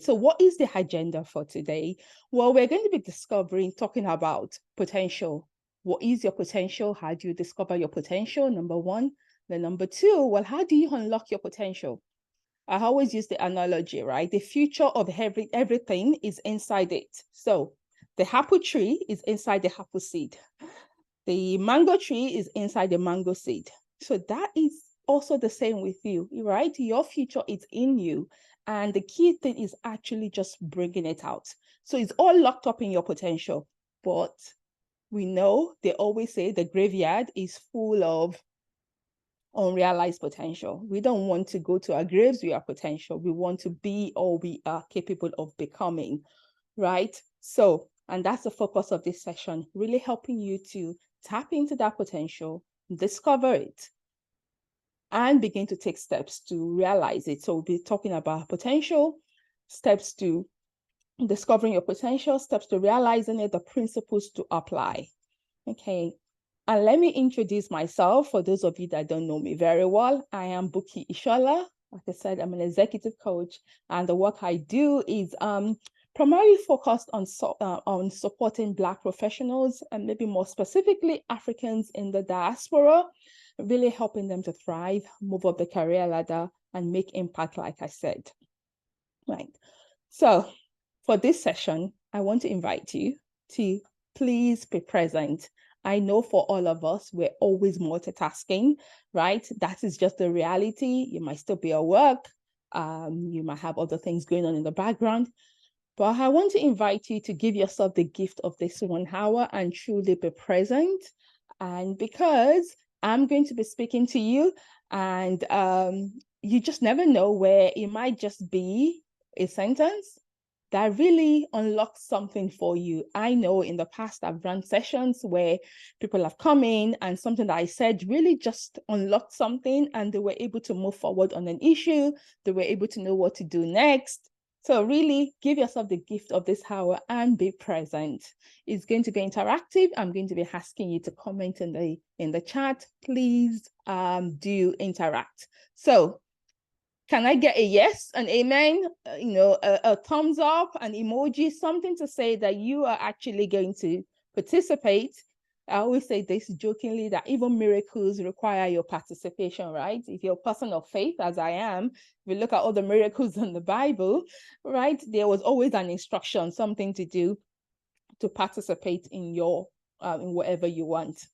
So what is the agenda for today? Well, we're going to be talking about potential. What is your potential? How do you discover your potential? Number one. Then number two, well, how do you unlock your potential? I always use the analogy, right? The future of everything is inside it. So the apple tree is inside the apple seed. The mango tree is inside the mango seed. So that is also the same with you, right? Your future is in you. And the key thing is actually just bringing it out. So it's all locked up in your potential. But we know they always say the graveyard is full of unrealized potential. We don't want to go to our graves with our potential. We want to be all we are capable of becoming, right? So, and that's the focus of this session, really helping you to tap into that potential, discover it, and begin to take steps to realize it. So we'll be talking about potential, steps to discovering your potential, steps to realizing it, the principles to apply. Okay. And let me introduce myself for those of you that don't know me very well. I am Buki Ishola. Like I said, I'm an executive coach, and the work I do is primarily focused on supporting Black professionals, and maybe more specifically Africans in the diaspora, really helping them to thrive, move up the career ladder, and make impact, like I said. Right. So for this session, I want to invite you to please be present. I know for all of us, we're always multitasking, right? That is just the reality. You might still be at work. You might have other things going on in the background. But I want to invite you to give yourself the gift of this 1 hour and truly be present. And because I'm going to be speaking to you, and you just never know where it might just be a sentence that really unlocks something for you. I know in the past I've run sessions where people have come in and something that I said really just unlocked something, and they were able to move forward on an issue. They were able to know what to do next. So really give yourself the gift of this hour and be present. It's going to be interactive. I'm going to be asking you to comment in the chat. Please do interact. So can I get a yes, an amen, a thumbs up, an emoji, something to say that you are actually going to participate? I always say this jokingly, that even miracles require your participation, right? If you're a person of faith, as I am, if you look at all the miracles in the Bible, right, there was always an instruction, something to do to participate in in whatever you want.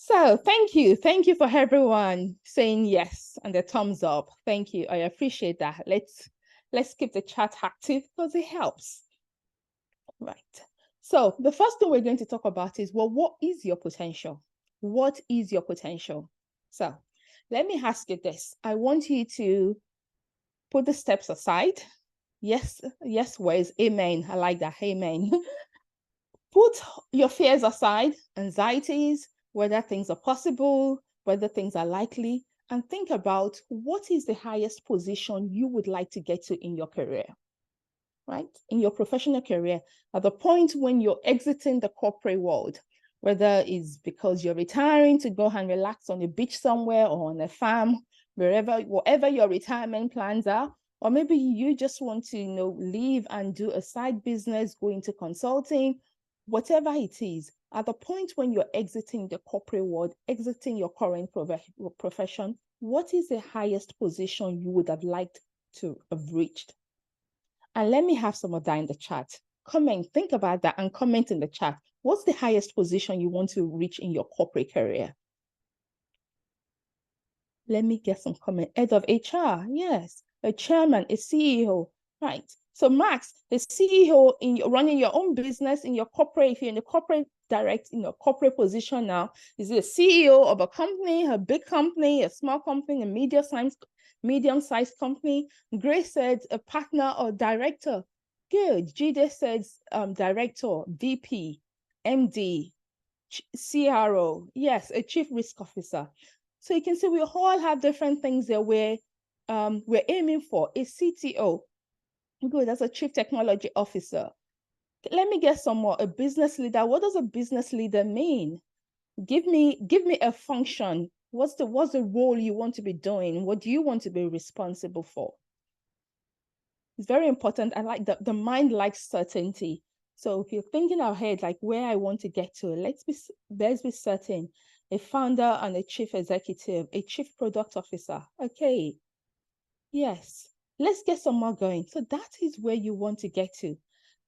So thank you. Thank you for everyone saying yes and the thumbs up. Thank you. I appreciate that. Let's keep the chat active because it helps. Right. So the first thing we're going to talk about is, well, what is your potential? What is your potential? So let me ask you this. I want you to put the steps aside. Yes, words. Amen. I like that. Amen. Put your fears aside, anxieties, whether things are possible, whether things are likely, and think about what is the highest position you would like to get to in your career, right? In your professional career, at the point when you're exiting the corporate world, whether it's because you're retiring to go and relax on a beach somewhere or on a farm, whatever your retirement plans are, or maybe you just want to, leave and do a side business, go into consulting, whatever it is, at the point when you're exiting the corporate world, exiting your current profession, what is the highest position you would have liked to have reached? And let me have some of that in the chat. Comment, think about that and comment in the chat. What's the highest position you want to reach in your corporate career? Let me get some comment. Head of HR, yes. A chairman, a CEO, right? So Max, the CEO running your own business in your corporate, if you're in the corporate corporate position now, is it a CEO of a company, a big company, a small company, a medium-sized company? Grace said a partner or director. Good. Jide says director, VP, MD, CRO. Yes, a chief risk officer. So you can see we all have different things that we're aiming for. A CTO. Good, that's a chief technology officer. Let me get some more. A business leader. What does a business leader mean? Give me a function. What's the role you want to be doing? What do you want to be responsible for? It's very important. I like the mind likes certainty. So if you're thinking ahead, like where I want to get to, let's be certain. A founder and a chief executive, a chief product officer. Okay, yes, let's get some more going. So that is where you want to get to.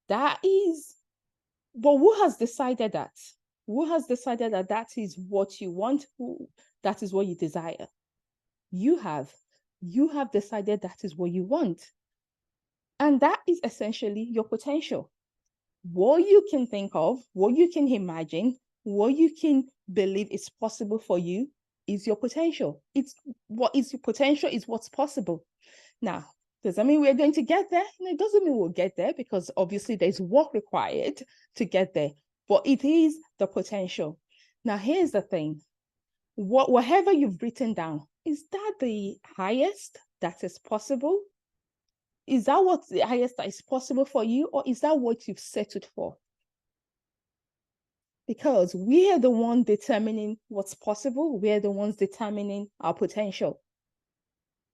That is, but who has decided that? Who has decided that that is what you want? That is what you desire? You have. You have decided that is what you want. And that is essentially your potential. What you can think of, what you can imagine, what you can believe is possible for you is your potential. It's what is your potential is what's possible. Now, does that mean we're going to get there? No, it doesn't mean we'll get there, because obviously there's work required to get there, but it is the potential. Now, here's the thing. Whatever you've written down, is that the highest that is possible? Is that what's the highest that is possible for you, or is that what you've settled for? Because we are the one determining what's possible. We're the ones determining our potential.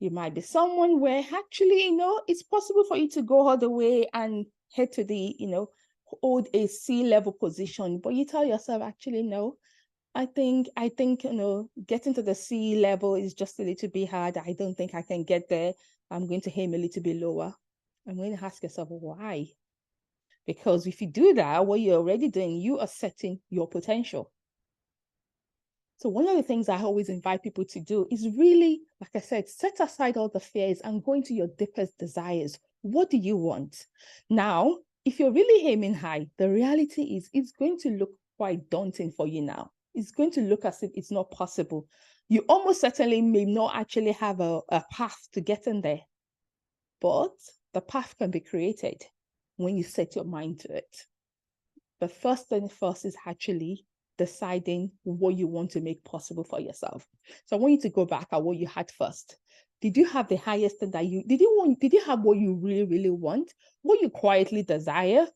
You might be someone where actually, it's possible for you to go all the way and head to the, hold a C-level position, but you tell yourself, actually, no, I think, getting to the C level is just a little bit hard. I don't think I can get there. I'm going to aim a little bit lower. I'm going to ask yourself, why? Because if you do that, what you're already doing, you are setting your potential. So one of the things I always invite people to do is really, like I said, set aside all the fears and go into your deepest desires. What do you want? Now, if you're really aiming high, the reality is it's going to look quite daunting for you now. It's going to look as if it's not possible. You almost certainly may not actually have a path to get in there, but the path can be created when you set your mind to it. The first thing first is actually deciding what you want to make possible for yourself. So I want you to go back at what you had first. Did you have the highest thing that did you have what you really, really want, what you quietly desire?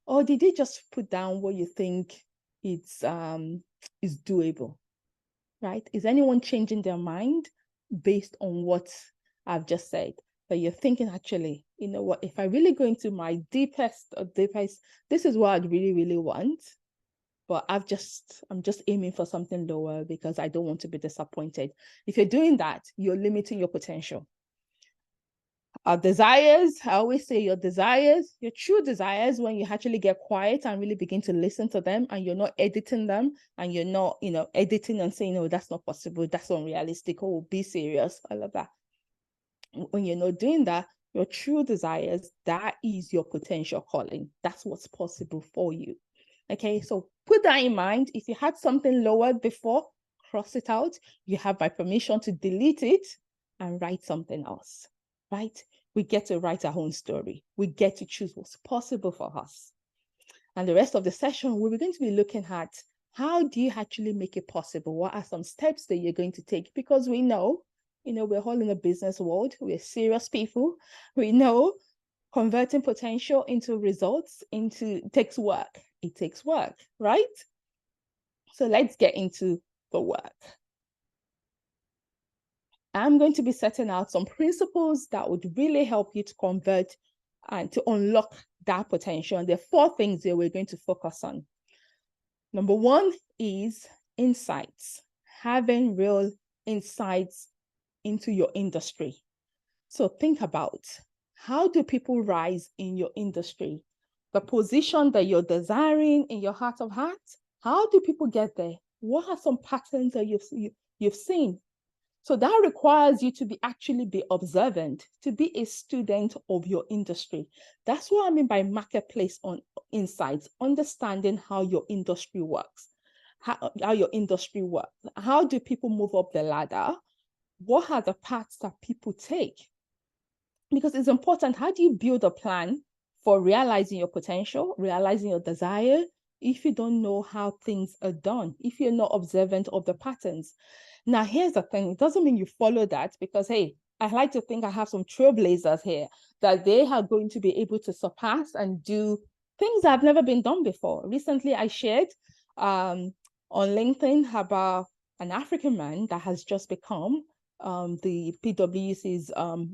Or did you just put down what you think is doable? Right? Is anyone changing their mind based on what I've just said? That you're thinking, actually, you know what, if I really go into my deepest, this is what I'd really, really want. But I'm just aiming for something lower because I don't want to be disappointed. If you're doing that, you're limiting your potential. Our desires, I always say your true desires, when you actually get quiet and really begin to listen to them, and you're not editing them, and you're not, editing and saying, no, that's not possible, that's unrealistic, oh, be serious, all of that. When you're not doing that, your true desires, that is your potential calling. That's what's possible for you. Okay, so put that in mind. If you had something lowered before, cross it out. You have my permission to delete it and write something else, right? We get to write our own story. We get to choose what's possible for us. And the rest of the session, we're going to be looking at how do you actually make it possible? What are some steps that you're going to take? Because we know, we're all in a business world. We're serious people. We know converting potential into results takes work. It takes work, right? So let's get into the work. I'm going to be setting out some principles that would really help you to convert and to unlock that potential. And there are 4 things that we're going to focus on. Number 1 is insights, having real insights into your industry. So think about, how do people rise in your industry? The position that you're desiring in your heart of hearts, how do people get there? What are some patterns that you've seen? So that requires you to actually be observant, to be a student of your industry. That's what I mean by marketplace on insights, understanding how your industry works, how your industry works. How do people move up the ladder? What are the paths that people take? Because it's important. How do you build a plan for realizing your potential, realizing your desire, if you don't know how things are done, if you're not observant of the patterns? Now, here's the thing. It doesn't mean you follow that, because, hey, I like to think I have some trailblazers here that they are going to be able to surpass and do things that have never been done before. Recently, I shared on LinkedIn about an African man that has just become the PwC's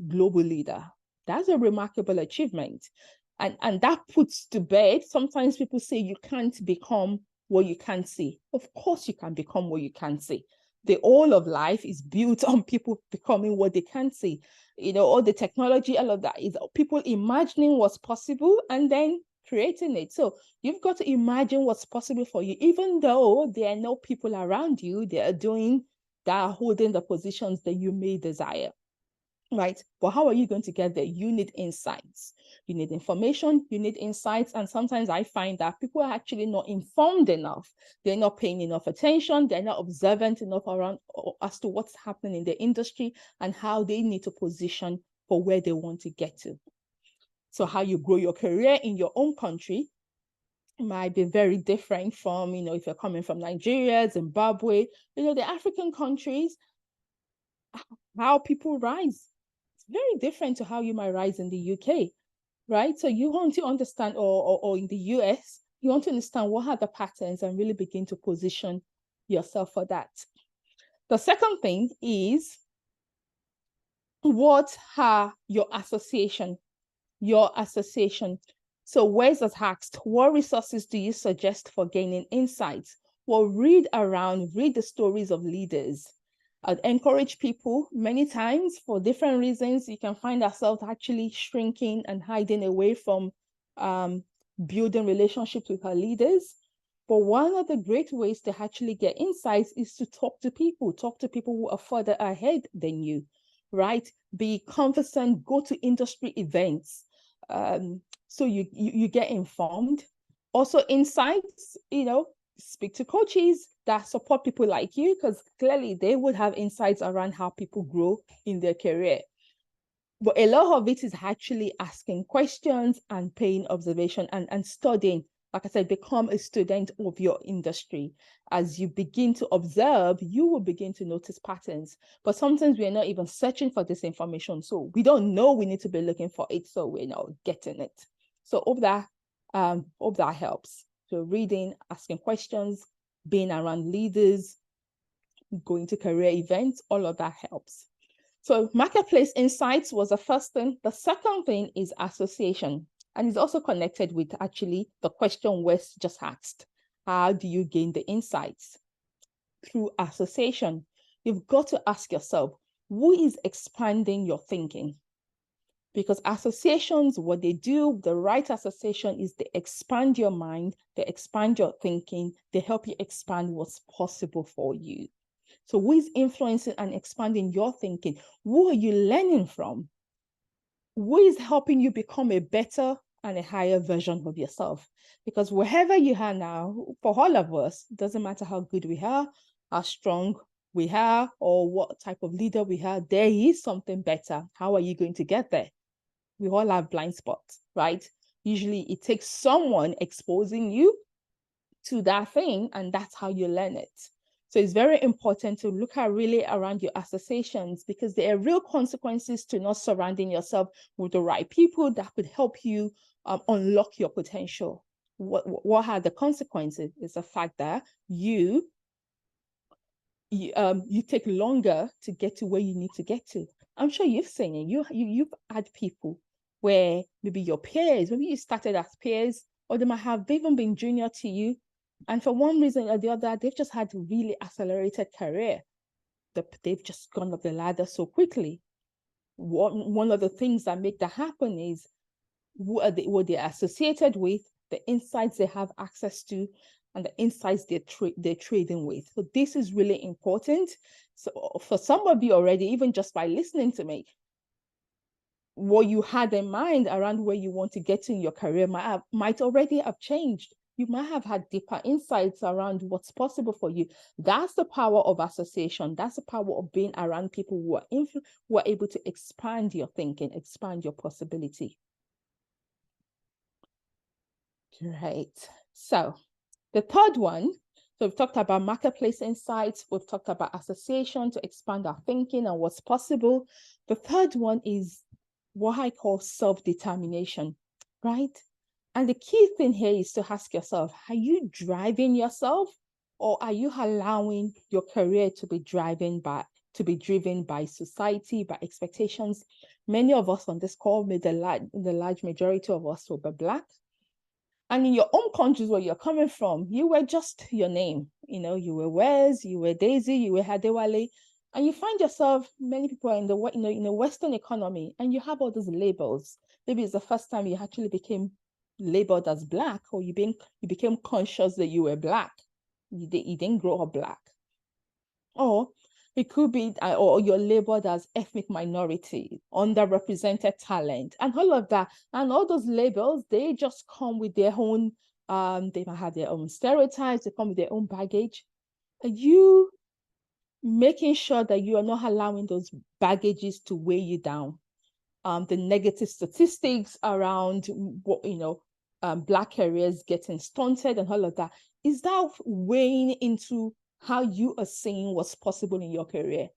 global leader. That's a remarkable achievement. And that puts to bed, sometimes people say you can't become what you can't see. Of course you can become what you can't see. The whole of life is built on people becoming what they can't see. You know, all the technology, all of that is people imagining what's possible and then creating it. So you've got to imagine what's possible for you, even though there are no people around you that are holding the positions that you may desire. Right? But how are you going to get there? You need insights. You need information, you need insights. And sometimes I find that people are actually not informed enough. They're not paying enough attention. They're not observant enough around as to what's happening in the industry and how they need to position for where they want to get to. So how you grow your career in your own country might be very different from, you know, if you're coming from Nigeria, Zimbabwe, you know, the African countries, how people rise. It's very different to how you might rise in the UK, right? So you want to understand, or in the US, you want to understand what are the patterns and really begin to position yourself for that. The second thing is, what are your association? Your association. So Wes has asked, what resources do you suggest for gaining insights? Well, read the stories of leaders. I'd encourage people many times for different reasons. You can find ourselves actually shrinking and hiding away from building relationships with our leaders. But one of the great ways to actually get insights is to talk to people who are further ahead than you, right? Be conversant, go to industry events. So you get informed. Also insights, you know, speak to coaches that support people like you, because clearly they would have insights around how people grow in their career. But a lot of it is actually asking questions and paying observation and studying. Like I said, become a student of your industry. As you begin to observe, you will begin to notice patterns. But sometimes we're not even searching for this information. So we don't know we need to be looking for it. So we're not getting it. So hope that helps. So reading, asking questions, being around leaders, going to career events, all of that helps. So marketplace insights was the first thing. The second thing is association. And it's also connected with actually the question Wes just asked. How do you gain the insights? Through association. You've got to ask yourself, who is expanding your thinking? Because associations, what they do, the right association is they expand your mind, they expand your thinking, they help you expand what's possible for you. So who is influencing and expanding your thinking? Who are you learning from? Who is helping you become a better and a higher version of yourself? Because wherever you are now, for all of us, it doesn't matter how good we are, how strong we are, or what type of leader we are, there is something better. How are you going to get there? We all have blind spots, right? Usually it takes someone exposing you to that thing, and that's how you learn it. So it's very important to look at really around your associations, because there are real consequences to not surrounding yourself with the right people that could help you unlock your potential. What are the consequences? It's the fact that you take longer to get to where you need to get to. I'm sure you've seen it. You've had people where maybe your peers, maybe you started as peers, or they might have even been junior to you. And for one reason or the other, they've just had a really accelerated career. They've just gone up the ladder so quickly. One of the things that make that happen is what they're associated with, the insights they have access to, and the insights they're trading with. So this is really important. So for some of you already, even just by listening to me, what you had in mind around where you want to get in your career might already have changed. You might have had deeper insights around what's possible for you. That's the power of association. That's the power of being around people who are able to expand your thinking, expand your possibility. Right. So the third one, so we've talked about marketplace insights. We've talked about association to expand our thinking and what's possible. The third one is what I call self-determination, right? And the key thing here is to ask yourself, are you driving yourself, or are you allowing your career to be driven by to be driven by society, by expectations. Many of us on this call, the large majority of us will be Black. And in your own countries where you're coming from, you were just your name. You were Wes, you were Daisy, you were Hadewale, and you find yourself, many people are in the Western economy, and you have all those labels. Maybe it's the first time you actually became labeled as Black, or you became conscious that you were Black. You didn't grow up Black. Or it could be, or you're labeled as ethnic minority, underrepresented talent, and all of that. And all those labels, they just come with their own, they might have their own stereotypes, they come with their own baggage. Are you making sure that you are not allowing those baggages to weigh you down? The negative statistics around what, Black areas getting stunted and all of that, is that weighing into how you are seeing what's possible in your career?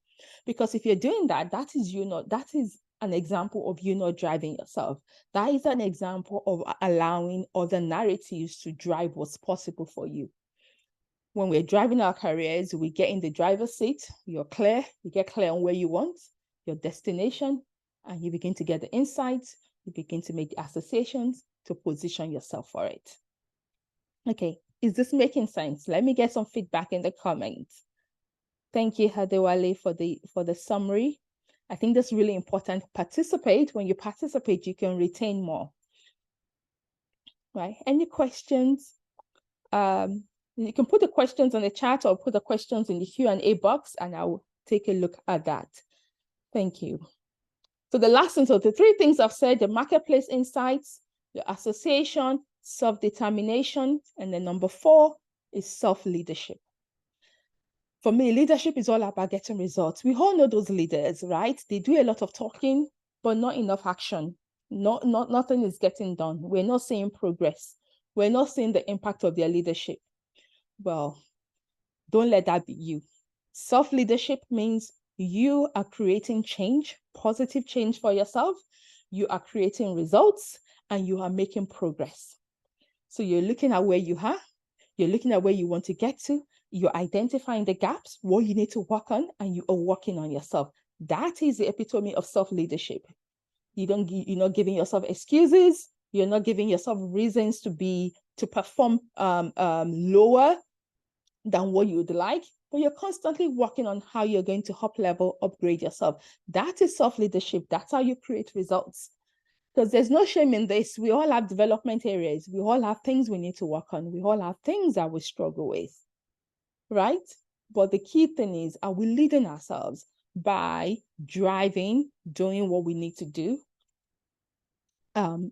Because if you're doing that, that is an example of you not driving yourself. That is an example of allowing other narratives to drive what's possible for you. When we're driving our careers, we get in the driver's seat, you get clear on where you want, your destination, and you begin to get the insights, you begin to make the associations to position yourself for it. Okay, is this making sense? Let me get some feedback in the comments. Thank you, Hadewale, for the summary. I think that's really important. Participate. When you participate, you can retain more. Right? Any questions? You can put the questions on the chat or put the questions in the Q&A box, and I'll take a look at that. Thank you. So the last thing, so the three things I've said, the marketplace insights, the association, self-determination, and then number 4 is self-leadership. For me, leadership is all about getting results. We all know those leaders, right? They do a lot of talking, but not enough action. Nothing is getting done. We're not seeing progress. We're not seeing the impact of their leadership. Well, don't let that be you. Self-leadership means you are creating change, positive change for yourself. You are creating results, and you are making progress. So you're looking at where you are, you're looking at where you want to get to, you're identifying the gaps, what you need to work on, and you are working on yourself. That is the epitome of self-leadership. You're not giving yourself excuses, you're not giving yourself reasons to perform lower than what you would like, but you're constantly working on how you're going to up-level, upgrade yourself. That is self-leadership. That's how you create results. Because there's no shame in this. We all have development areas. We all have things we need to work on. We all have things that we struggle with, right? But the key thing is, are we leading ourselves by driving, doing what we need to do,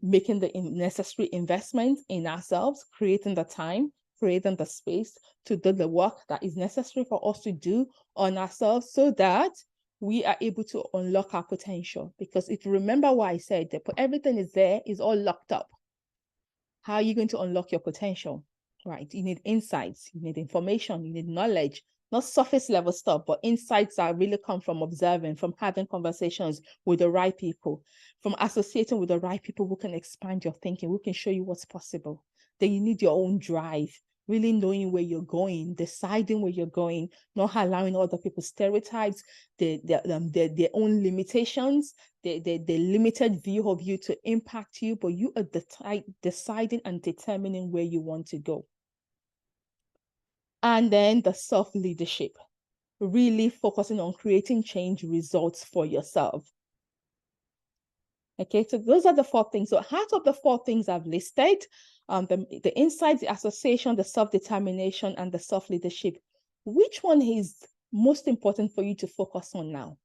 making the necessary investment in ourselves, creating the time, creating the space to do the work that is necessary for us to do on ourselves, so that we are able to unlock our potential. Because if you remember what I said, everything is there, is all locked up. How are you going to unlock your potential, right? You need insights, you need information, you need knowledge, not surface level stuff, but insights that really come from observing, from having conversations with the right people, from associating with the right people who can expand your thinking, who can show you what's possible. Then you need your own drive, really knowing where you're going, deciding where you're going, not allowing other people's stereotypes, their own limitations, the limited view of you to impact you, but you are deciding and determining where you want to go. And then the self-leadership, really focusing on creating change results for yourself. Okay, so those are the 4 things. So out of the 4 things I've listed, the insights, the association, the self-determination, and the self-leadership, which one is most important for you to focus on now?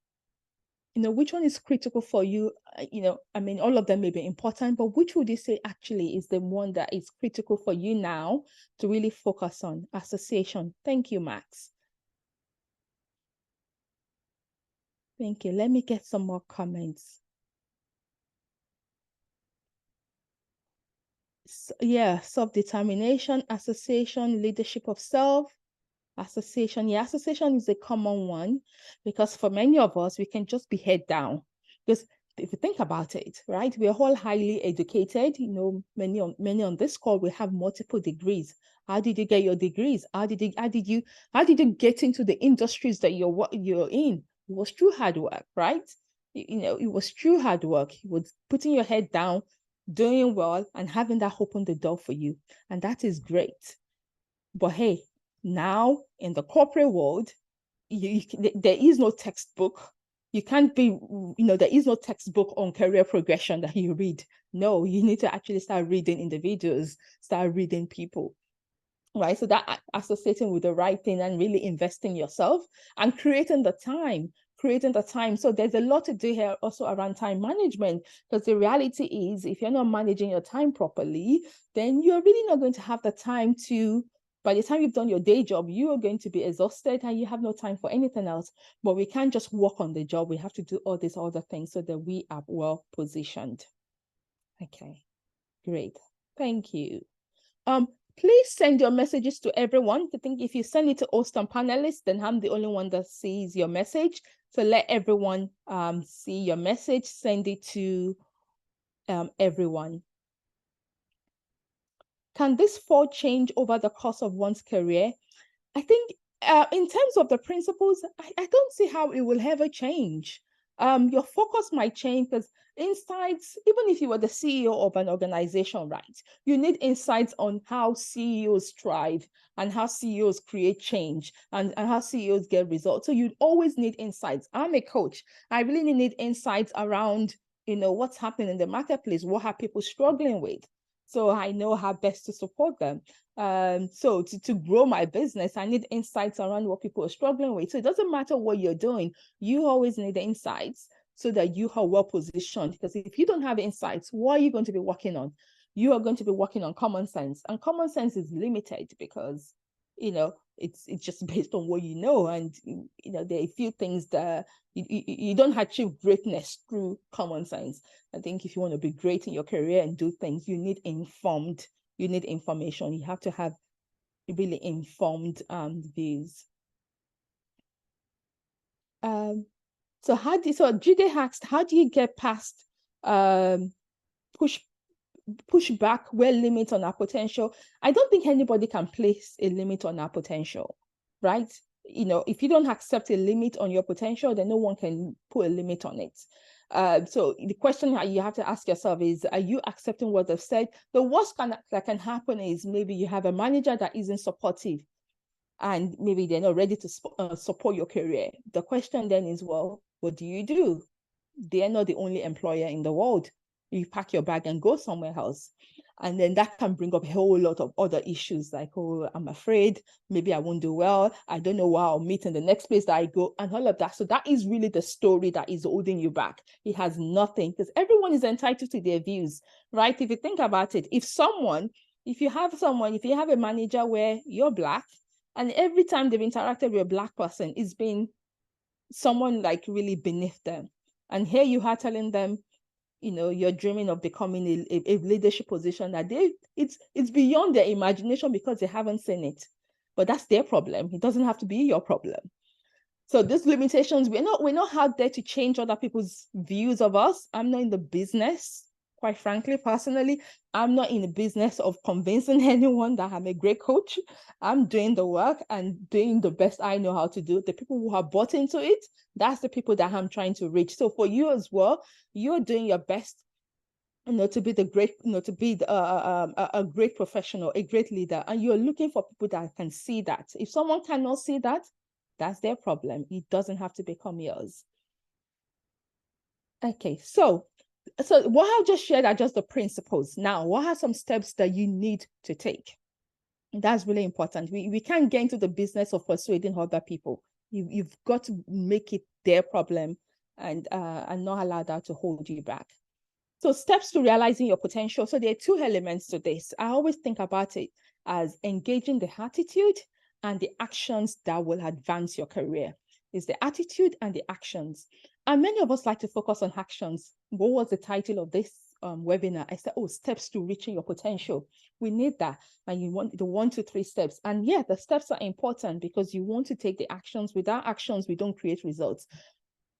Which one is critical for you? All of them may be important, but which would you say actually is the one that is critical for you now to really focus on? Association. Thank you, Max. Thank you. Let me get some more comments. Yeah, self-determination, association, leadership of self, association. Yeah, association is a common one, because for many of us, we can just be head down. Because if you think about it, right, we're all highly educated. Many on this call, we have multiple degrees. How did you get your degrees? How did you get into the industries that you're in? It was through hard work, right? It was through hard work. It was putting your head down, doing well, and having that open the door for you. And that is great. But hey, now in the corporate world, there is no textbook. You can't be, there is no textbook on career progression that you read. No, you need to actually start reading individuals, start reading people, right? So that associating with the right thing and really investing yourself and creating the time. So there's a lot to do here also around time management, because the reality is if you're not managing your time properly, then you're really not going to have the time to, by the time you've done your day job, you are going to be exhausted and you have no time for anything else. But we can't just work on the job. We have to do all these other things so that we are well positioned. Okay, great. Thank you. Please send your messages to everyone. I think if you send it to host and panelists, then I'm the only one that sees your message. So let everyone see your message. Send it to everyone. Can this fall change over the course of one's career? I think in terms of the principles, I don't see how it will ever change. Your focus might change because insights, even if you were the CEO of an organization, right, you need insights on how CEOs thrive and how CEOs create change and how CEOs get results. So you'd always need insights. I'm a coach. I really need insights around, what's happening in the marketplace. What are people struggling with? So I know how best to support them. So to grow my business, I need insights around what people are struggling with. So it doesn't matter what you're doing, you always need the insights so that you are well positioned. Because if you don't have insights, what are you going to be working on? You are going to be working on common sense, and common sense is limited because it's just based on what you know, and there are a few things that you don't achieve greatness through common sense. I think if you want to be great in your career and do things, you need information. You have to have really informed views. So Jide asked, how do you get past push back where limits on our potential? I don't think anybody can place a limit on our potential, right? If you don't accept a limit on your potential, then no one can put a limit on it. So the question you have to ask yourself is, are you accepting what they've said? The worst that can happen is maybe you have a manager that isn't supportive and maybe they're not ready to support your career. The question then is, well, what do you do? They're not the only employer in the world. You pack your bag and go somewhere else. And then that can bring up a whole lot of other issues like, oh, I'm afraid, maybe I won't do well. I don't know where I'll meet in the next place that I go and all of that. So that is really the story that is holding you back. It has nothing, because everyone is entitled to their views, right? If you think about it, if you have a manager where you're Black, and every time they've interacted with a Black person, it's been someone like really beneath them. And here you are telling them, you're dreaming of becoming a leadership position that it's beyond their imagination because they haven't seen it. But that's their problem. It doesn't have to be your problem. So these limitations, we're not out there to change other people's views of us. I'm not in the business. Quite frankly, personally, I'm not in the business of convincing anyone that I'm a great coach. I'm doing the work and doing the best I know how to do. The people who have bought into it, that's the people that I'm trying to reach. So for you as well, you're doing your best, to be a great professional, a great leader, and you're looking for people that can see that. If someone cannot see that, that's their problem. It doesn't have to become yours. Okay, so what I've just shared are just the principles. Now, what are some steps that you need to take? That's really important. We can't get into the business of persuading other people. You've got to make it their problem and not allow that to hold you back. So steps to realizing your potential. So there are two elements to this. I always think about it as engaging the attitude and the actions that will advance your career. It's the attitude and the actions. And many of us like to focus on actions. What was the title of this webinar? I said, steps to reaching your potential. We need that. And you want the 1, 2, 3 steps. And yeah, the steps are important because you want to take the actions. Without actions, we don't create results.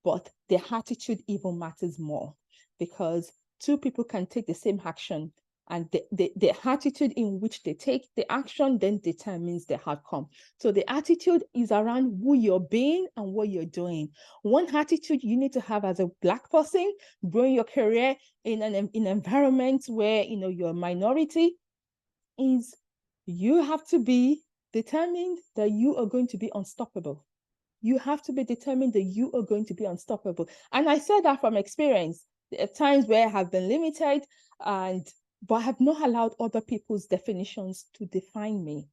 But the attitude even matters more, because two people can take the same action And the attitude in which they take the action then determines the outcome. So the attitude is around who you're being and what you're doing. One attitude you need to have as a Black person, growing your career in an environment where you're a minority, is you have to be determined that you are going to be unstoppable. You have to be determined that you are going to be unstoppable. And I said that from experience. There are times where I have been limited, but I have not allowed other people's definitions to define me.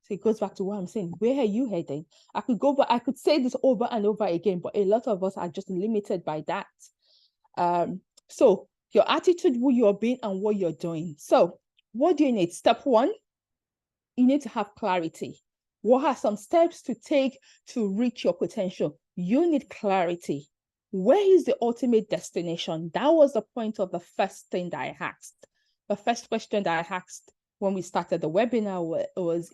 So it goes back to what I'm saying. Where are you heading? I could say this over and over again, but a lot of us are just limited by that. So your attitude, who you're being and what you're doing. So what do you need? Step one, you need to have clarity. What are some steps to take to reach your potential? You need clarity. Where is the ultimate destination? That was the point of the first thing that I asked. The first question that I asked when we started the webinar was,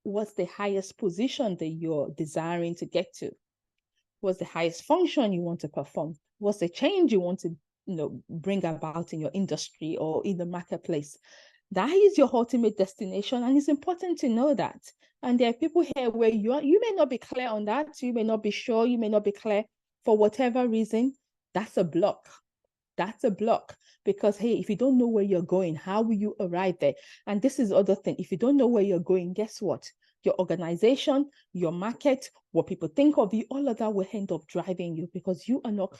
what's the highest position that you're desiring to get to? What's the highest function you want to perform? What's the change you want to, bring about in your industry or in the marketplace? That is your ultimate destination, and it's important to know that. And there are people here where you may not be clear on that, you may not be sure, you may not be clear for whatever reason. That's a block. That's a block, because hey, if you don't know where you're going, how will you arrive there? And this is the other thing. If you don't know where you're going, guess what? Your organization, your market, what people think of you, all of that will end up driving you because you are not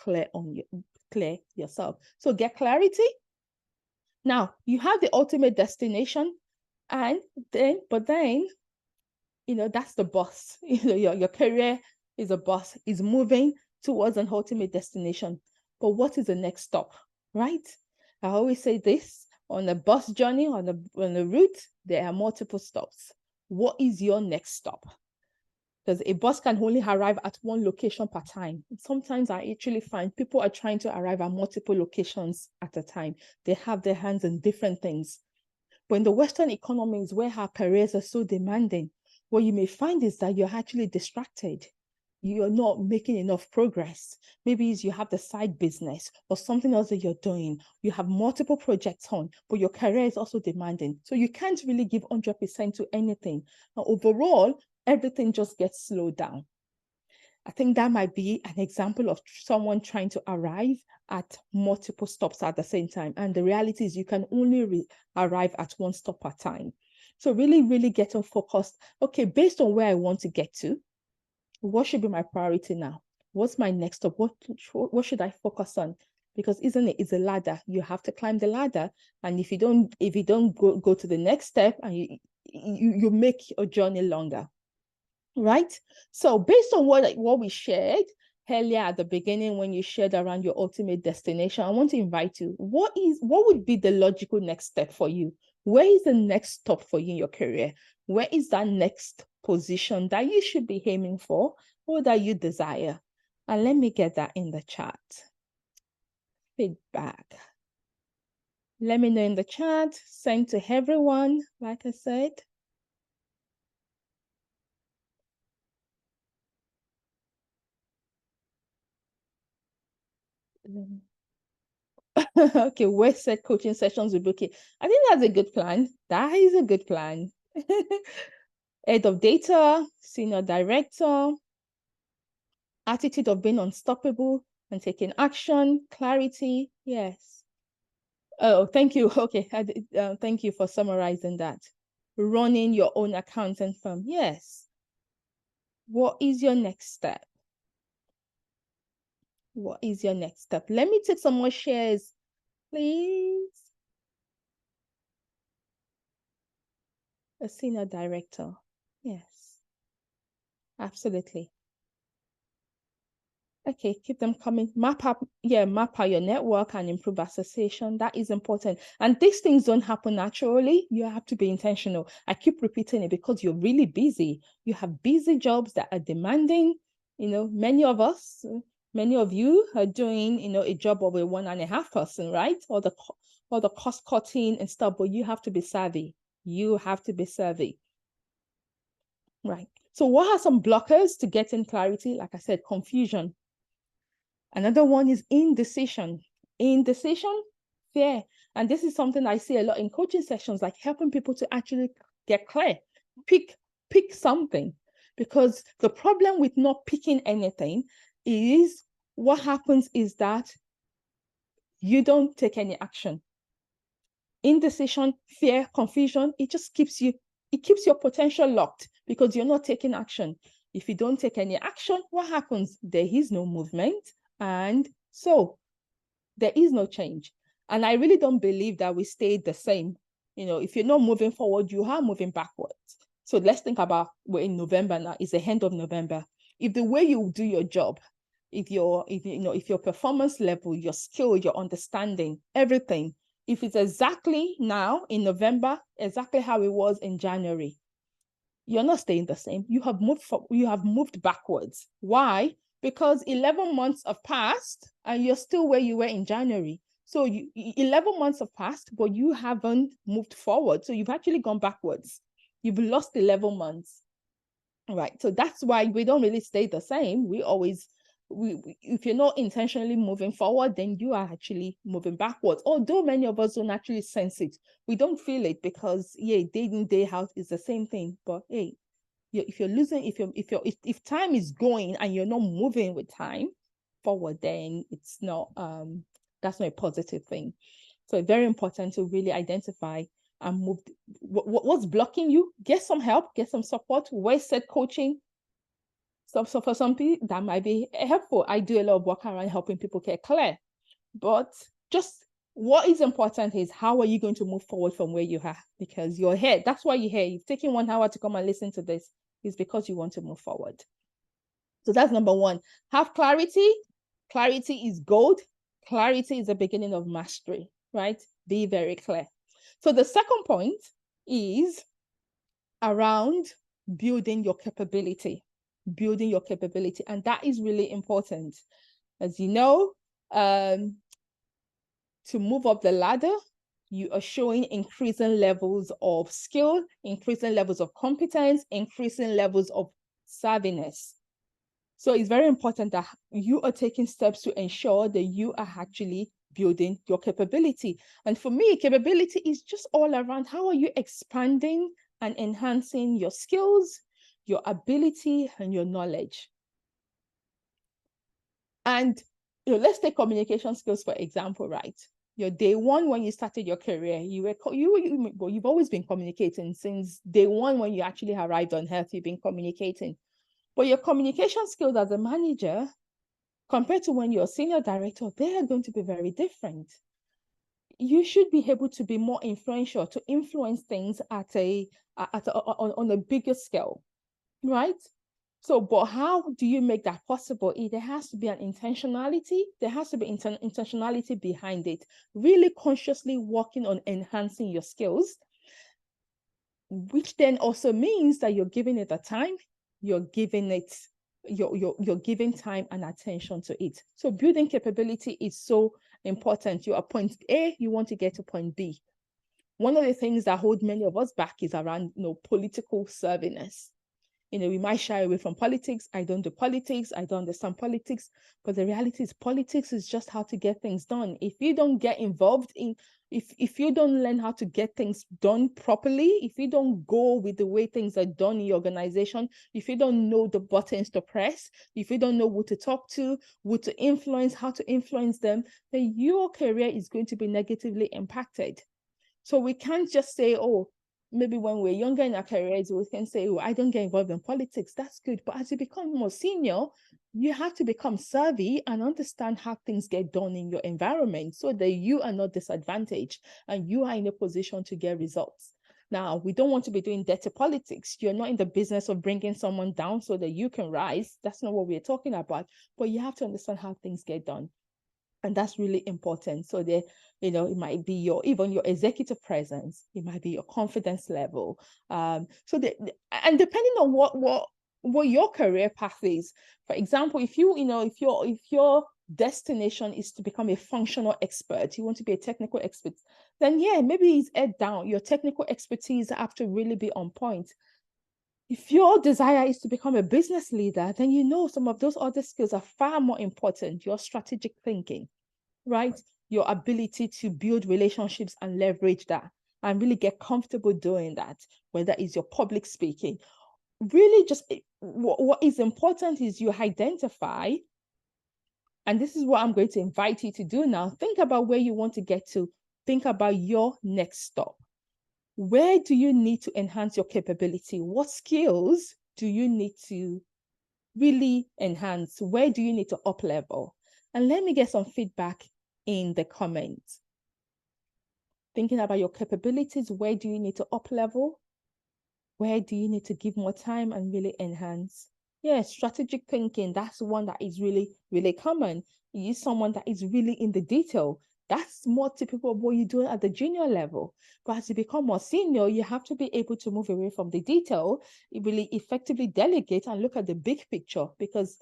clear yourself. So get clarity. Now you have the ultimate destination, and then that's the bus. Your career is a bus, is moving towards an ultimate destination. But what is the next stop, right? I always say this: on a bus journey, on a route, there are multiple stops. What is your next stop? Because a bus can only arrive at one location per time. Sometimes I actually find people are trying to arrive at multiple locations at a time. They have their hands in different things. But in the Western economies, where our careers are so demanding, what you may find is that you're actually distracted. You're not making enough progress. Maybe you have the side business or something else that you're doing. You have multiple projects on, but your career is also demanding. So you can't really give 100% to anything. Now, overall, everything just gets slowed down. I think that might be an example of someone trying to arrive at multiple stops at the same time. And the reality is you can only arrive at one stop at a time. So really, really getting focused. Okay, based on where I want to get to, what should be my priority now? What's my next step? What should I focus on? Because it's a ladder. You have to climb the ladder. And if you don't go to the next step, and you make your journey longer. Right? So based on what we shared earlier at the beginning, when you shared around your ultimate destination, I want to invite you. What would be the logical next step for you? Where is the next stop for you in your career? Where is that next position that you should be aiming for or that you desire? And let me get that in the chat. Feedback. Let me know in the chat. Send to everyone, like I said. Okay, Western coaching sessions will be okay. I think that's a good plan. That is a good plan. Head of data, senior director, attitude of being unstoppable and taking action, clarity. Yes. Oh, thank you. Okay, thank you for summarizing that. Running your own accounting firm. Yes. What is your next step? What is your next step? Let me take some more shares, please. A senior director. Yes, absolutely. Okay, keep them coming. Map out your network and improve association. That is important. And these things don't happen naturally. You have to be intentional. I keep repeating it because you're really busy. You have busy jobs that are demanding. Many of you are doing, a job of a 1.5 person, right? Or the cost cutting and stuff, but you have to be savvy. You have to be savvy. Right. So what are some blockers to getting clarity? Like I said, confusion. Another one is indecision. Indecision, fear. And this is something I see a lot in coaching sessions, like helping people to actually get clear, pick something. Because the problem with not picking anything is what happens is that you don't take any action. Indecision, fear, confusion, it just keeps your potential locked because you're not taking action. If you don't take any action, what happens? There is no movement, and so there is no change. And I really don't believe that we stay the same. If you're not moving forward, you are moving backwards. So let's think about, we're in November now, it's the end of November. If the way you do your job, if your performance level, your skill, your understanding, everything, if it's exactly now in November, exactly how it was in January, you're not staying the same. You have moved backwards. Why? Because 11 months have passed and you're still where you were in January. So 11 months have passed, but you haven't moved forward. So you've actually gone backwards. You've lost 11 months. Right. So that's why we don't really stay the same. If you're not intentionally moving forward, then you are actually moving backwards. Although many of us don't actually sense it. We don't feel it because day in, day out is the same thing. But hey, if you're losing, if time is going and you're not moving with time forward, then it's not that's not a positive thing. So it's very important to really identify and move what's blocking you. Get some help, get some support. Where's said coaching? So for some people that might be helpful. I do a lot of work around helping people get clear, but just what is important is how are you going to move forward from where you are? Because you're here. That's why you're here. You've taken 1 hour to come and listen to this. Is because you want to move forward. So that's number one. Have clarity. Clarity is gold. Clarity is the beginning of mastery, right? Be very clear. So the second point is around building your capability. Building your capability. And that is really important. As you know, to move up the ladder, you are showing increasing levels of skill, increasing levels of competence, increasing levels of savviness. So it's very important that you are taking steps to ensure that you are actually building your capability. And for me, capability is just all around how are you expanding and enhancing your skills, your ability, and your knowledge. And let's take communication skills, for example, right? Your day one when you started your career, you've always been communicating since day one when you actually arrived on earth, you've been communicating. But your communication skills as a manager, compared to when you're a senior director, they are going to be very different. You should be able to be more influential, to influence things on a bigger scale, right? So, but how do you make that possible? There has to be an intentionality. There has to be intentionality behind it. Really consciously working on enhancing your skills, which then also means that you're giving it the time, you're giving time and attention to it. So building capability is so important. You are point A, you want to get to point B. One of the things that hold many of us back is around political savviness. We might shy away from politics. I don't do politics. I don't understand politics. But the reality is politics is just how to get things done. If you don't get involved if you don't learn how to get things done properly, if you don't go with the way things are done in your organization, if you don't know the buttons to press, if you don't know who to talk to, who to influence, how to influence them, then your career is going to be negatively impacted. So we can't just say, oh, maybe when we're younger in our careers, we can say, oh, I don't get involved in politics. That's good. But as you become more senior, you have to become savvy and understand how things get done in your environment so that you are not disadvantaged and you are in a position to get results. Now, we don't want to be doing dirty politics. You're not in the business of bringing someone down so that you can rise. That's not what we're talking about. But you have to understand how things get done. And that's really important. So that, it might be even your executive presence, it might be your confidence level. And depending on what your career path is, for example, if your destination is to become a functional expert, you want to be a technical expert, then maybe it's head down. Your technical expertise have to really be on point. If your desire is to become a business leader, then some of those other skills are far more important. Your strategic thinking, right? your ability to build relationships and leverage that and really get comfortable doing that, whether it's your public speaking. Really just what is important is you identify, and this is what I'm going to invite you to do now. Think about where you want to get to. Think about your next stop. Where do you need to enhance your capability? What skills do you need to really enhance? Where do you need to up level? And let me get some feedback in the comments. Thinking about your capabilities, where do you need to up level? Where do you need to give more time and really enhance? Yeah, strategic thinking, that's one that is really, really common. You use someone that is really in the detail. That's more typical of what you do at the junior level. But as you become more senior, you have to be able to move away from the detail, really effectively delegate and look at the big picture, because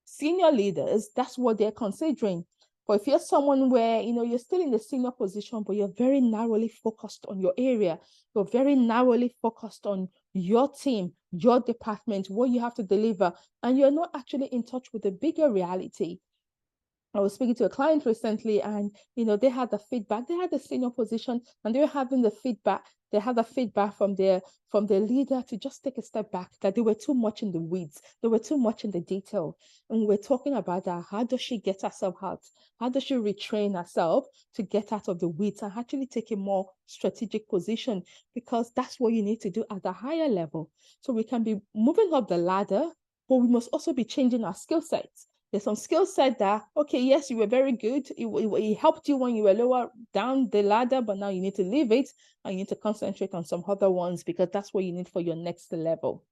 senior leaders, that's what they're considering. But if you're someone where, you're still in the senior position, but you're very narrowly focused on your area, you're very narrowly focused on your team, your department, what you have to deliver, and you're not actually in touch with the bigger reality. I was speaking to a client recently, and they had the feedback. They had the senior position, and they were having the feedback. They had the feedback from their leader to just take a step back, that they were too much in the weeds. They were too much in the detail. And we're talking about that. How does she get herself out? How does she retrain herself to get out of the weeds and actually take a more strategic position? Because that's what you need to do at the higher level. So we can be moving up the ladder, but we must also be changing our skill sets. There's some skill set that, okay, yes, you were very good. It helped you when you were lower down the ladder, but now you need to leave it and you need to concentrate on some other ones, because that's what you need for your next level.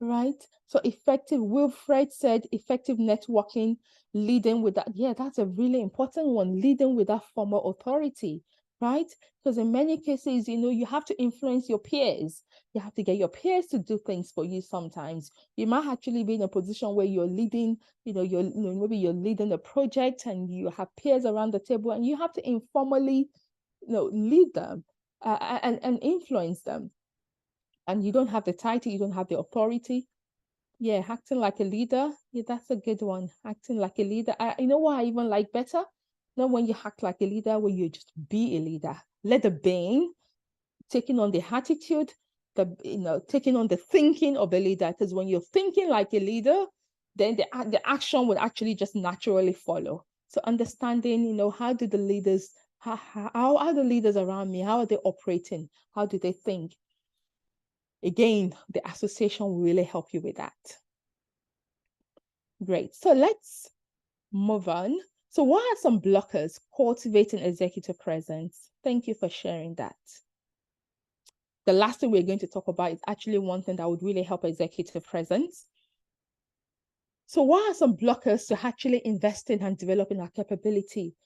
Right? So effective, Wilfred said, effective networking, leading with that. Yeah, that's a really important one, leading with that formal authority. Right? Because in many cases, you have to influence your peers. You have to get your peers to do things for you sometimes. You might actually be in a position where you're leading, maybe you're leading a project and you have peers around the table, and you have to informally, lead them and influence them. And you don't have the title, you don't have the authority. Yeah, acting like a leader. Yeah, that's a good one. Acting like a leader. You know what I even like better? Not when you act like a leader, when you just be a leader. Let the being, taking on the attitude, taking on the thinking of a leader. Because when you're thinking like a leader, then the action will actually just naturally follow. So understanding, how do the leaders, how are the leaders around me? How are they operating? How do they think? Again, the association will really help you with that. Great. So let's move on. So what are some blockers cultivating executive presence? Thank you for sharing that. The last thing we're going to talk about is actually one thing that would really help executive presence. So what are some blockers to actually investing and developing our capability?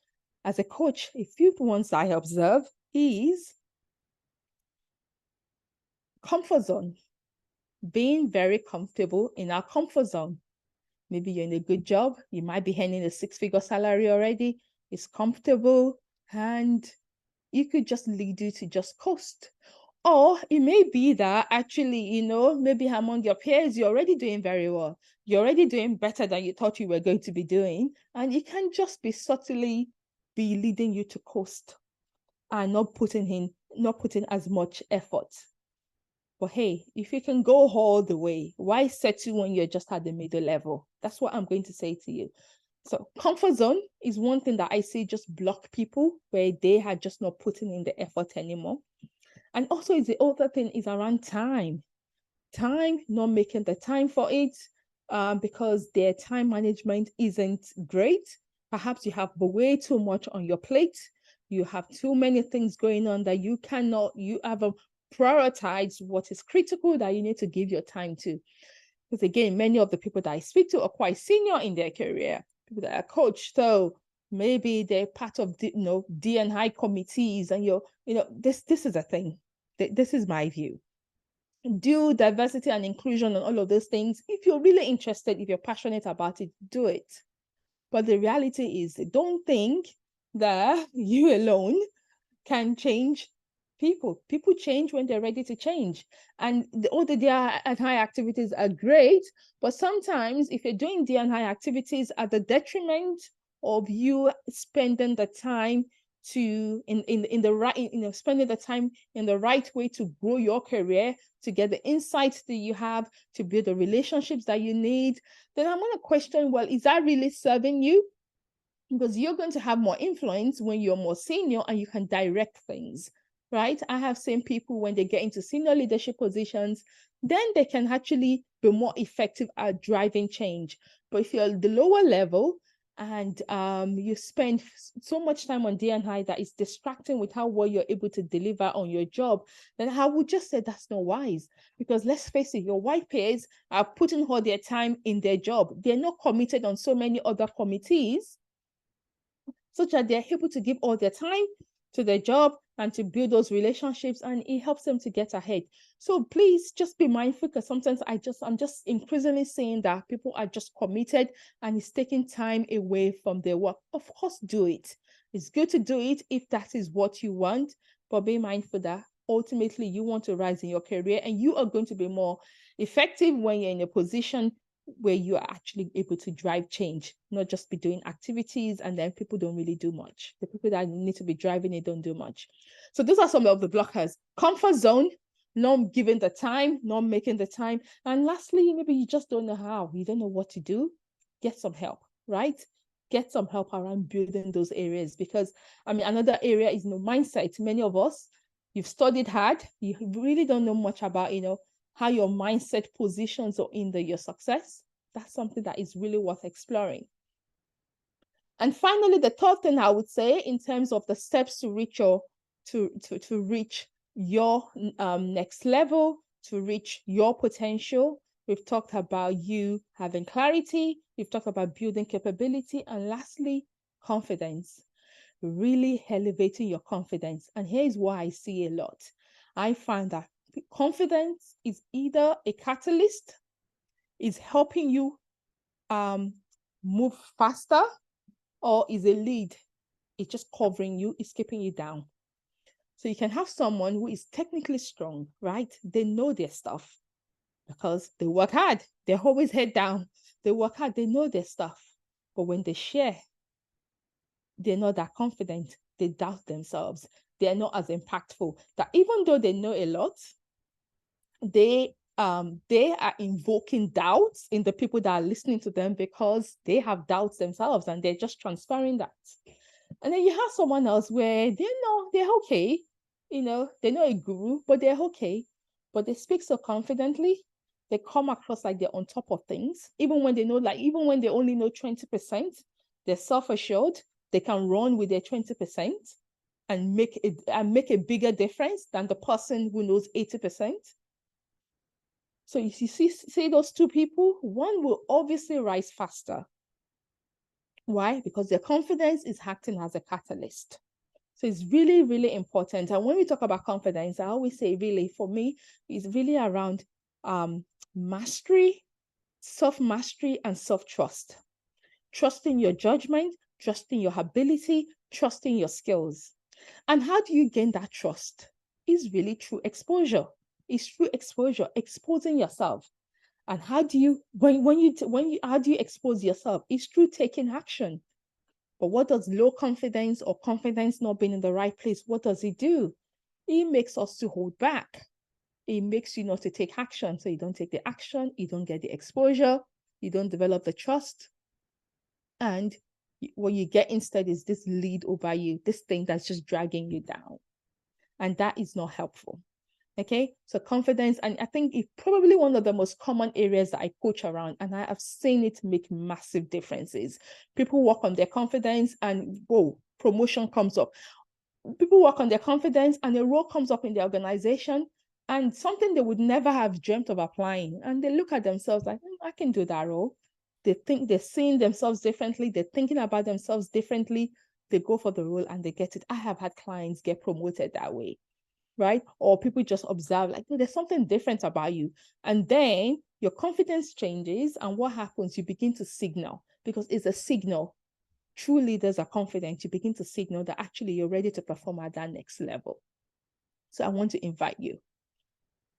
As a coach, a few ones I observe is comfort zone. Being very comfortable in our comfort zone. Maybe you're in a good job. You might be earning a 6-figure salary already. It's comfortable, and it could just lead you to just coast. Or it may be that actually, maybe among your peers, you're already doing very well. You're already doing better than you thought you were going to be doing. And it can just be subtly be leading you to coast and not putting as much effort. But hey, if you can go all the way, why settle when you're just at the middle level? That's what I'm going to say to you. So comfort zone is one thing that I see just block people, where they are just not putting in the effort anymore. And also the other thing is around time. Time, not making the time for it, because their time management isn't great. Perhaps you have way too much on your plate. You have too many things going on that you have a prioritize what is critical that you need to give your time to. Because again, many of the people that I speak to are quite senior in their career, people that are coached. So maybe they're part of D&I committees, and this is a thing. This is my view. Do diversity and inclusion and all of those things. If you're really interested, if you're passionate about it, do it. But the reality is, don't think that you alone can change people. People change when they're ready to change. And all the D&I activities are great, but sometimes if you're doing D&I activities at the detriment of you spending the time to in the right, spending the time in the right way to grow your career, to get the insights that you have, to build the relationships that you need, then I'm going to question, well, is that really serving you? Because you're going to have more influence when you're more senior and you can direct things, right? I have seen people when they get into senior leadership positions, then they can actually be more effective at driving change. But if you're at the lower level and you spend so much time on D&I that is distracting with how well you're able to deliver on your job, then I would just say that's not wise. Because let's face it, your white peers are putting all their time in their job. They're not committed on so many other committees, such that they're able to give all their time to their job and to build those relationships, and it helps them to get ahead. So please just be mindful, because sometimes I'm just increasingly seeing that people are just committed and it's taking time away from their work. Of course, do it. It's good to do it if that is what you want, but be mindful that ultimately you want to rise in your career, and you are going to be more effective when you're in a position where you are actually able to drive change, not just be doing activities and then people don't really do much. The people that need to be driving it don't do much. So those are some of the blockers. Comfort zone, not giving the time, not making the time. And lastly, maybe you just don't know how, you don't know what to do. Get some help, right? Get some help around building those areas, because another area is mindset. Many of us, you've studied hard, you really don't know much about how your mindset positions or in your success. That's something that is really worth exploring. And finally, the third thing I would say in terms of the steps to reach your next level, to reach your potential, we've talked about you having clarity, we've talked about building capability, and lastly, confidence. Really elevating your confidence. And here's why I see a lot. I find that confidence is either a catalyst, is helping you move faster, or is a lead. It's just covering you, it's keeping you down. So you can have someone who is technically strong, right? They know their stuff because they work hard. They're always head down. They work hard, they know their stuff. But when they share, they're not that confident. They doubt themselves. They're not as impactful. That even though they know a lot, they are invoking doubts in the people that are listening to them, because they have doubts themselves and they're just transferring that. And then you have someone else where they're okay, they're not a guru, but they're okay, but they speak so confidently. They come across like they're on top of things, even when they know, even when they only know 20%, they're self-assured. They can run with their 20% and make a bigger difference than the person who knows 80%. So you see those two people, one will obviously rise faster. Why? Because their confidence is acting as a catalyst. So it's really, really important. And when we talk about confidence, I always say, really, for me, it's really around mastery, self-mastery, and self-trust. Trusting your judgment, trusting your ability, trusting your skills. And how do you gain that trust? It's really through exposure. It's through exposure, exposing yourself. And how do you expose yourself? It's through taking action. But what does low confidence or confidence not being in the right place, what does it do? It makes us to hold back. It makes you not to take action. So you don't take the action, you don't get the exposure, you don't develop the trust. And what you get instead is this lead over you, this thing that's just dragging you down. And that is not helpful. Okay, so confidence, and I think it's probably one of the most common areas that I coach around, and I have seen it make massive differences. People work on their confidence and whoa, promotion comes up. People work on their confidence and a role comes up in the organization, and something they would never have dreamt of applying. And they look at themselves like, I can do that role. They think they're seeing themselves differently. They're thinking about themselves differently. They go for the role and they get it. I have had clients get promoted that way. Right? Or people just observe, like, there's something different about you. And then your confidence changes. And what happens? You begin to signal, because it's a signal. True leaders are confident. You begin to signal that actually you're ready to perform at that next level. So I want to invite you.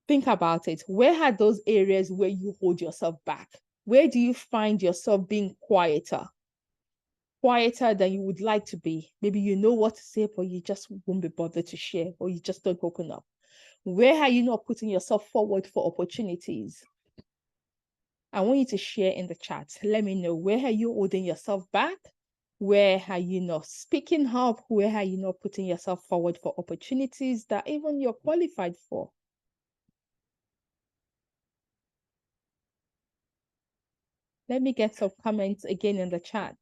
Think about it. Where are those areas where you hold yourself back? Where do you find yourself being quieter? quieter than you would like to be. Maybe you know what to say, but you just won't be bothered to share, or you just don't open up. Where are you not putting yourself forward for opportunities? I want you to share in the chat. Let me know, where are you holding yourself back? Where are you not speaking up? Where are you not putting yourself forward for opportunities that even you're qualified for? Let me get some comments again in the chat.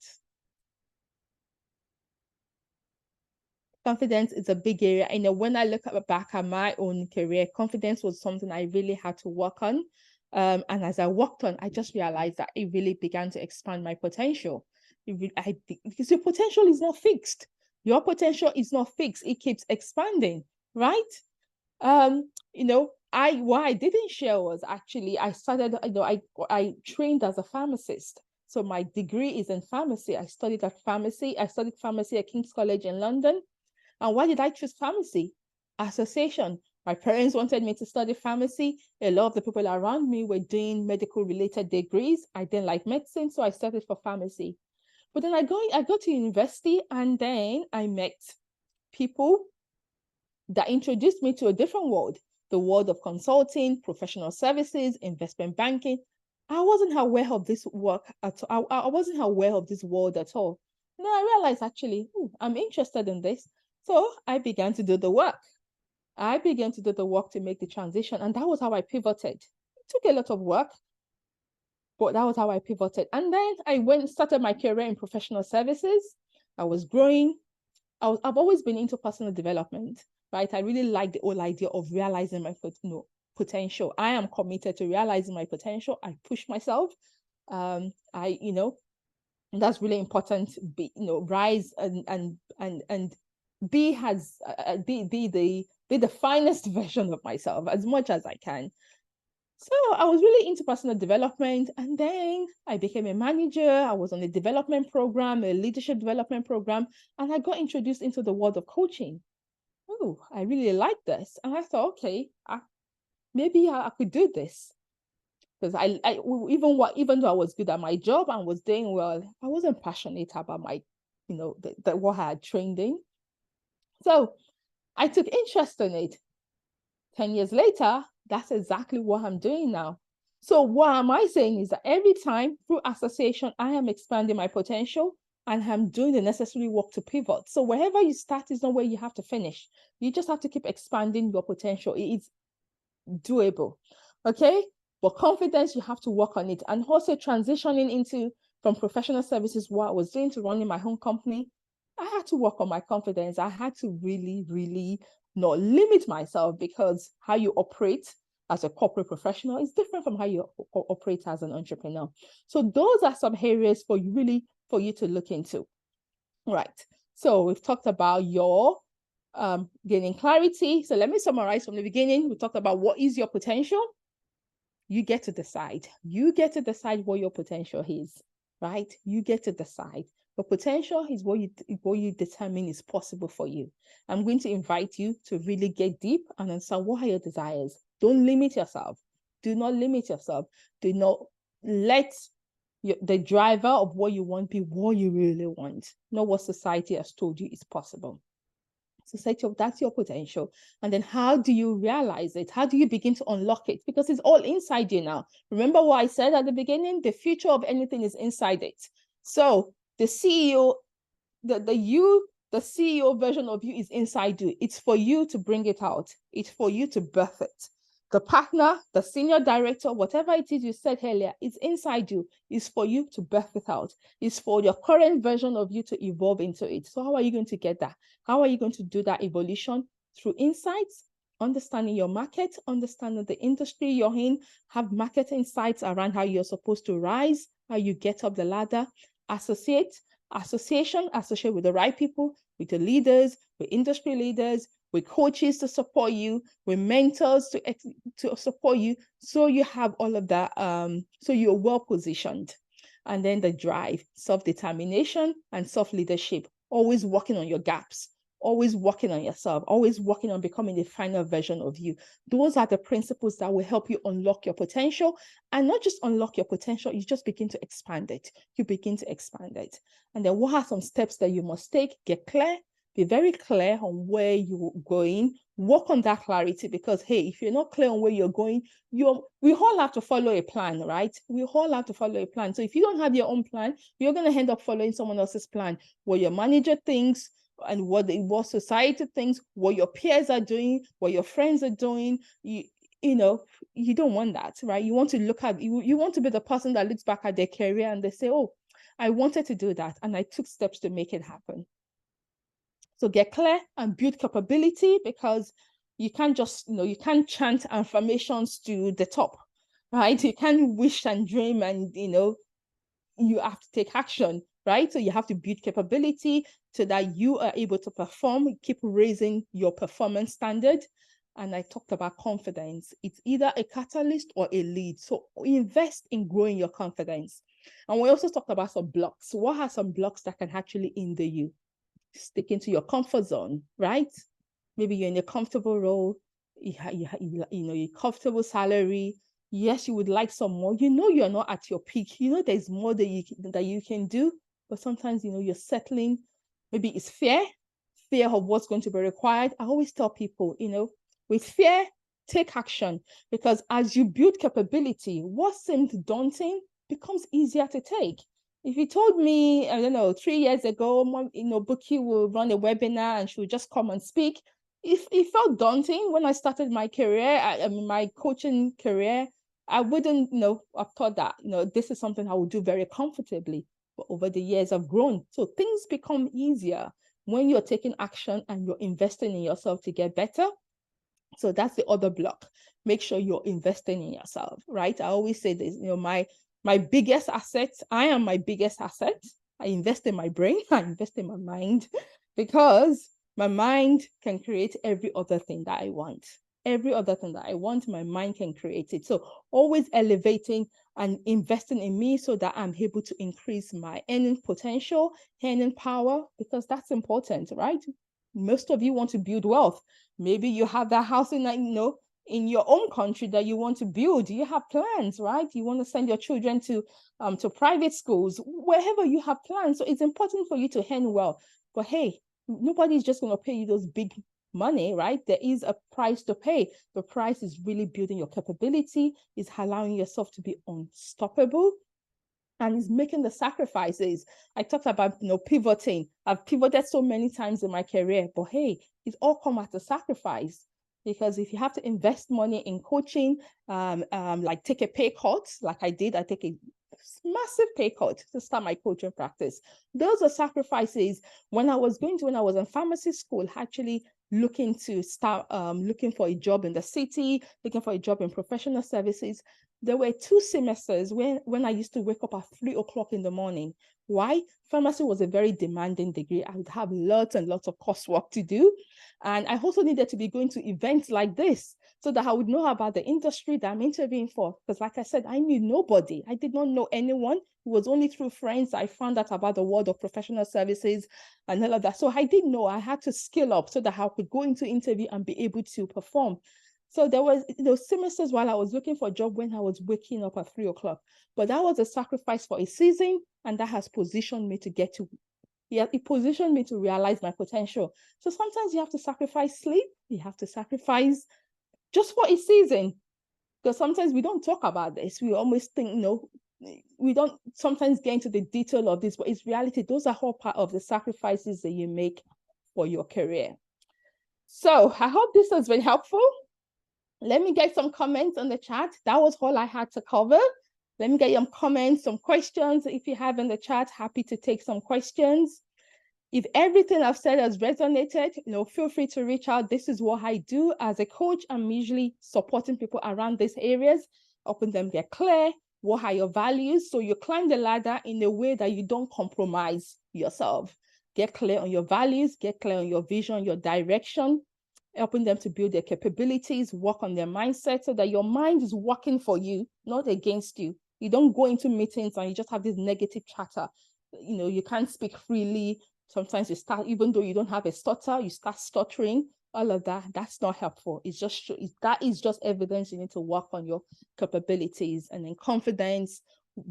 Confidence is a big area. I know when I look back at my own career, confidence was something I really had to work on. And as I worked on, I just realized that it really began to expand my potential. Because your potential is not fixed. Your potential is not fixed. It keeps expanding, right? What I didn't share was actually I started, I trained as a pharmacist. So my degree is in pharmacy. I studied pharmacy at King's College in London. And why did I choose pharmacy? Association. My parents wanted me to study pharmacy. A lot of the people around me were doing medical related degrees. I didn't like medicine, so I studied for pharmacy. But then I got to university, and then I met people that introduced me to a different world, the world of consulting, professional services, investment banking. I wasn't aware of this work at all. I wasn't aware of this world at all. Now I realized actually, I'm interested in this. So I began to do the work. I began to do the work to make the transition. And that was how I pivoted. It took a lot of work, but that was how I pivoted. And then I started my career in professional services. I was growing. I've always been into personal development, right? I really like the whole idea of realizing my potential. I am committed to realizing my potential. I push myself. That's really important. Rise and be the finest version of myself as much as I can. So I was really into personal development, and then I became a manager. I was on a development program, a leadership development program, and I got introduced into the world of coaching. Oh, I really like this. And I thought, okay, maybe I could do this. Because even though I was good at my job and was doing well, I wasn't passionate about my, what I had trained in. So I took interest in it. 10 years later, that's exactly what I'm doing now. So what am I saying is that every time through association, I am expanding my potential and I'm doing the necessary work to pivot. So wherever you start is not where you have to finish. You just have to keep expanding your potential. It's doable, okay? But confidence, you have to work on it. And also transitioning from professional services, what I was doing to running my own company, I had to work on my confidence. I had to really, really not limit myself, because how you operate as a corporate professional is different from how you operate as an entrepreneur. So those are some areas for you to look into. Right. So we've talked about your gaining clarity. So let me summarize from the beginning. We talked about what is your potential. You get to decide. You get to decide what your potential is, right? You get to decide. But potential is what you determine is possible for you. I'm going to invite you to really get deep and understand what are your desires. Don't limit yourself. Do not limit yourself. Do not let the driver of what you want be what you really want, not what society has told you is possible. So that's your potential. And then how do you realize it? How do you begin to unlock it? Because it's all inside you now. Remember what I said at the beginning? The future of anything is inside it. So the CEO, the CEO version of you is inside you. It's for you to bring it out. It's for you to birth it. The partner, the senior director, whatever it is you said earlier, it's inside you. It's for you to birth it out. It's for your current version of you to evolve into it. So how are you going to get that? How are you going to do that evolution? Through insights, understanding your market, understanding the industry you're in, have market insights around how you're supposed to rise, how you get up the ladder, associate with the right people, with the leaders, with industry leaders, with coaches to support you, with mentors to support you, so you have all of that, so you're well positioned. And then the drive, self-determination and self-leadership, always working on your gaps, always working on yourself, always working on becoming the final version of you. Those are the principles that will help you unlock your potential, and not just unlock your potential, you just begin to expand it. You begin to expand it. And then what are some steps that you must take? Get clear. Be very clear on where you're going. Work on that clarity, because, hey, if you're not clear on where you're going, we all have to follow a plan, right? We all have to follow a plan. So if you don't have your own plan, you're going to end up following someone else's plan, what your manager thinks and what society thinks, what your peers are doing, what your friends are doing. You know, you don't want that, right? You want to look at, you want to be the person that looks back at their career and they say, oh, I wanted to do that and I took steps to make it happen. So get clear and build capability, because you can't just, you can't chant affirmations to the top, right? You can't wish and dream and, you have to take action, right? So you have to build capability so that you are able to perform, keep raising your performance standard. And I talked about confidence. It's either a catalyst or a lead. So invest in growing your confidence. And we also talked about some blocks. What are some blocks that can actually hinder you? Sticking to your comfort zone, right? Maybe you're in a comfortable role, your comfortable salary. Yes, you would like some more. You're not at your peak. There's more that you can do, but sometimes you're settling. Maybe it's fear of what's going to be required. I always tell people, with fear, take action, because as you build capability, what seemed daunting becomes easier to take. If you told me, I don't know, 3 years ago, Buki will run a webinar and she would just come and speak, it felt daunting when I started my career, my coaching career. I wouldn't, have thought that, this is something I would do very comfortably. But over the years, I've grown. So things become easier when you're taking action and you're investing in yourself to get better. So that's the other block. Make sure you're investing in yourself, right? I always say this, my biggest asset, I am my biggest asset. I invest in my brain, I invest in my mind, because my mind can create every other thing that I want. Every other thing that I want, my mind can create it. So always elevating and investing in me so that I'm able to increase my earning potential, earning power, because that's important, right? Most of you want to build wealth. Maybe you have that house in your own country that you want to build. You have plans, right? You want to send your children to private schools, wherever you have plans. So it's important for you to earn well. But hey, nobody's just going to pay you those big money, right? There is a price to pay. The price is really building your capability, is allowing yourself to be unstoppable, and is making the sacrifices. I talked about, pivoting. I've pivoted so many times in my career, but hey, it all come at a sacrifice. Because if you have to invest money in coaching, like take a pay cut, like I did, I take a massive pay cut to start my coaching practice. Those are sacrifices. When I was in pharmacy school, actually looking to start looking for a job in the city, looking for a job in professional services, there were 2 semesters when I used to wake up at 3 o'clock in the morning. Why? Pharmacy was a very demanding degree. I would have lots and lots of coursework to do. And I also needed to be going to events like this so that I would know about the industry that I'm interviewing for. Because like I said, I knew nobody. I did not know anyone. It was only through friends I found out about the world of professional services and all of that. So I didn't know. I had to skill up so that I could go into interview and be able to perform. So there was semesters while I was looking for a job when I was waking up at 3 o'clock. But that was a sacrifice for a season, and that has positioned me to it positioned me to realize my potential. So sometimes you have to sacrifice sleep. You have to sacrifice just for a season. Because sometimes we don't talk about this. We always think, we don't sometimes get into the detail of this, but it's reality. Those are all part of the sacrifices that you make for your career. So I hope this has been helpful. Let me get some comments on the chat. That was all I had to cover. Let me get some comments, some questions. If you have in the chat, happy to take some questions. If everything I've said has resonated, feel free to reach out. This is what I do as a coach. I'm usually supporting people around these areas, helping them get clear. What are your values? So you climb the ladder in a way that you don't compromise yourself. Get clear on your values, get clear on your vision, your direction, helping them to build their capabilities, work on their mindset so that your mind is working for you, not against you. You don't go into meetings and you just have this negative chatter. You can't speak freely. Sometimes you start, even though you don't have a stutter, you start stuttering. All of that, that's not helpful. It's just that is just evidence you need to work on your capabilities. And then confidence,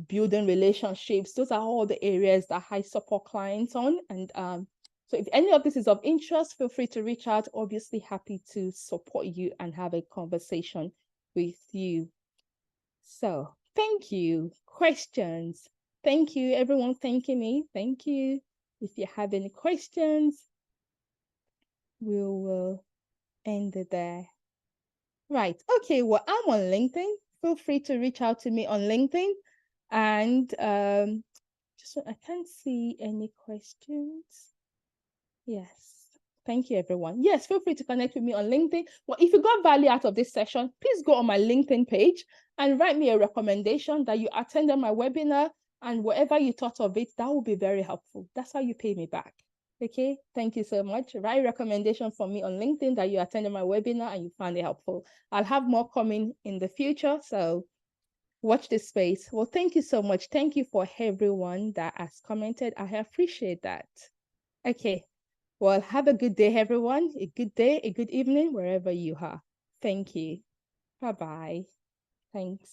building relationships, those are all the areas that I support clients on. And so if any of this is of interest, feel free to reach out. Obviously happy to support you and have a conversation with you. So thank you. Questions? Thank you, everyone thanking me. Thank you. If you have any questions, we will end it there. Right. Okay. Well, I'm on LinkedIn. Feel free to reach out to me on LinkedIn. And I can't see any questions. Yes. Thank you, everyone. Yes, feel free to connect with me on LinkedIn. Well, if you got value out of this session, please go on my LinkedIn page and write me a recommendation that you attended my webinar, and whatever you thought of it, that will be very helpful. That's how you pay me back. Okay, thank you so much. Write a recommendation for me on LinkedIn that you attended my webinar and you found it helpful. I'll have more coming in the future, so watch this space. Well, thank you so much. Thank you for everyone that has commented. I appreciate that. Okay. Well, have a good day, everyone. A good day, a good evening, wherever you are. Thank you. Bye-bye. Thanks.